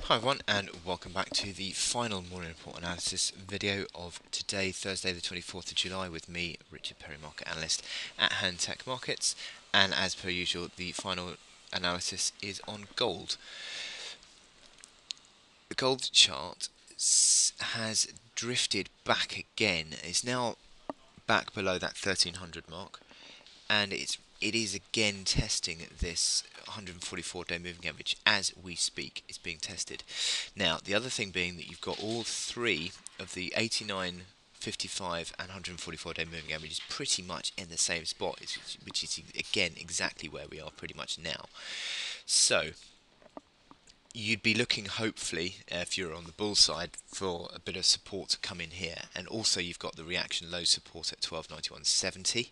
Hi everyone, and welcome back to the final morning report analysis video of today, Thursday the 24th of July, with me, Richard Perry, market analyst at Hand Tech Markets. And as per usual, the final analysis is on gold. The gold chart has drifted back again. It's now back below that 1300 mark, and it is again testing this 144-day moving average as we speak. It's being tested. Now, the other thing being that you've got all three of the 89, 55 and 144-day moving averages pretty much in the same spot, which is again exactly where we are pretty much now. So you'd be looking, hopefully, if you're on the bull side, for a bit of support to come in here. And also you've got the reaction low support at 1291.70.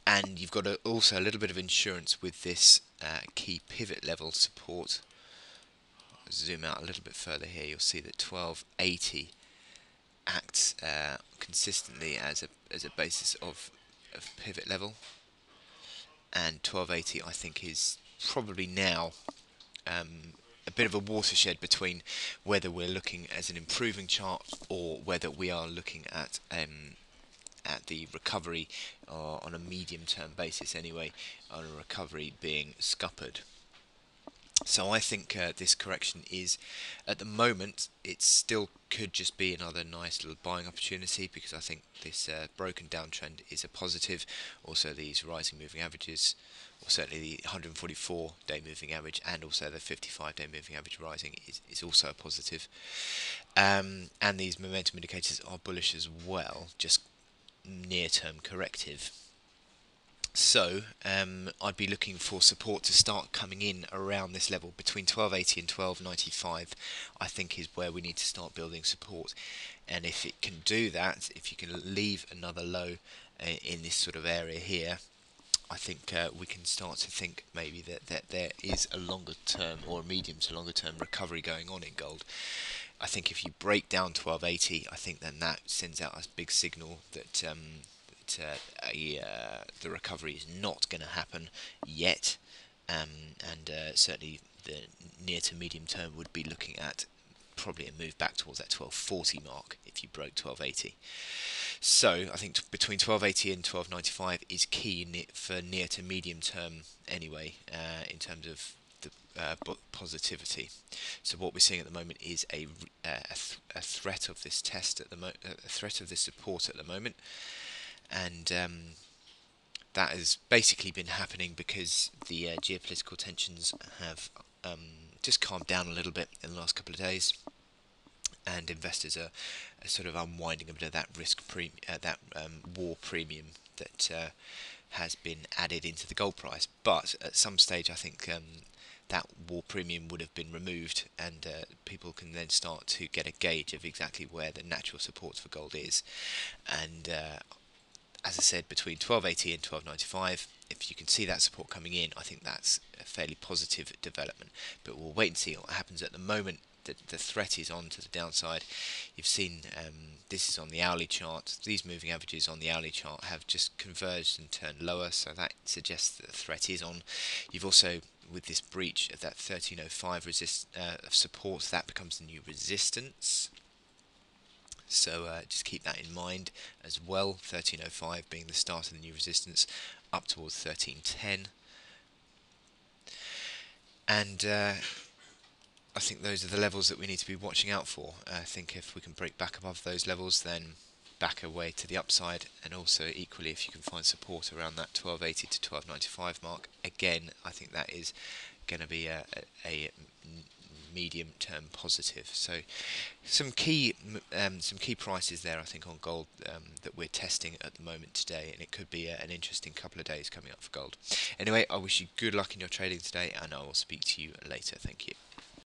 And you've got also a little bit of insurance with this key pivot level support. Zoom out a little bit further here, you'll see that 1280 acts consistently as a basis of pivot level, and 1280 I think is probably now a bit of a watershed between whether we're looking as an improving chart or whether we are looking at the recovery on a medium-term basis anyway, on a recovery being scuppered. So I think this correction is, at the moment, it still could just be another nice little buying opportunity, because I think this broken downtrend is a positive. Also these rising moving averages, or certainly the 144-day moving average and also the 55-day moving average rising is also a positive. And these momentum indicators are bullish as well, just near-term corrective. So I'd be looking for support to start coming in around this level between 1280 and 1295. I think is where we need to start building support, and if it can do that, if you can leave another low in this sort of area here, I think we can start to think maybe that there is a longer term or a medium to longer term recovery going on in gold. I think if you break down 1280, I think then that sends out a big signal that the recovery is not going to happen yet, and certainly the near to medium term would be looking at probably a move back towards that 1240 mark if you broke 1280. So I think between 1280 and 1295 is key for near to medium term anyway, in terms of the positivity. So what we're seeing at the moment is a threat of this test at the a threat of this support at the moment, and that has basically been happening because the geopolitical tensions have just calmed down a little bit in the last couple of days, and investors are sort of unwinding a bit of that war premium that has been added into the gold price. But at some stage, I think that war premium would have been removed, and people can then start to get a gauge of exactly where the natural support for gold is. And as I said, between 1280 and 1295, if you can see that support coming in, I think that's a fairly positive development. But we'll wait and see what happens. At the moment, the threat is on to the downside. You've seen this is on the hourly chart. These moving averages on the hourly chart have just converged and turned lower, so that suggests that the threat is on. You've also, with this breach of that 1305 support, that becomes the new resistance. So just keep that in mind as well. 1305 being the start of the new resistance up towards 1310. And I think those are the levels that we need to be watching out for. I think if we can break back above those levels, then back away to the upside, and also equally if you can find support around that 1280 to 1295 mark, again I think that is going to be a medium-term positive. So some key prices there, I think, on gold that we're testing at the moment today, and it could be an interesting couple of days coming up for gold. Anyway, I wish you good luck in your trading today, and I will speak to you later. Thank you.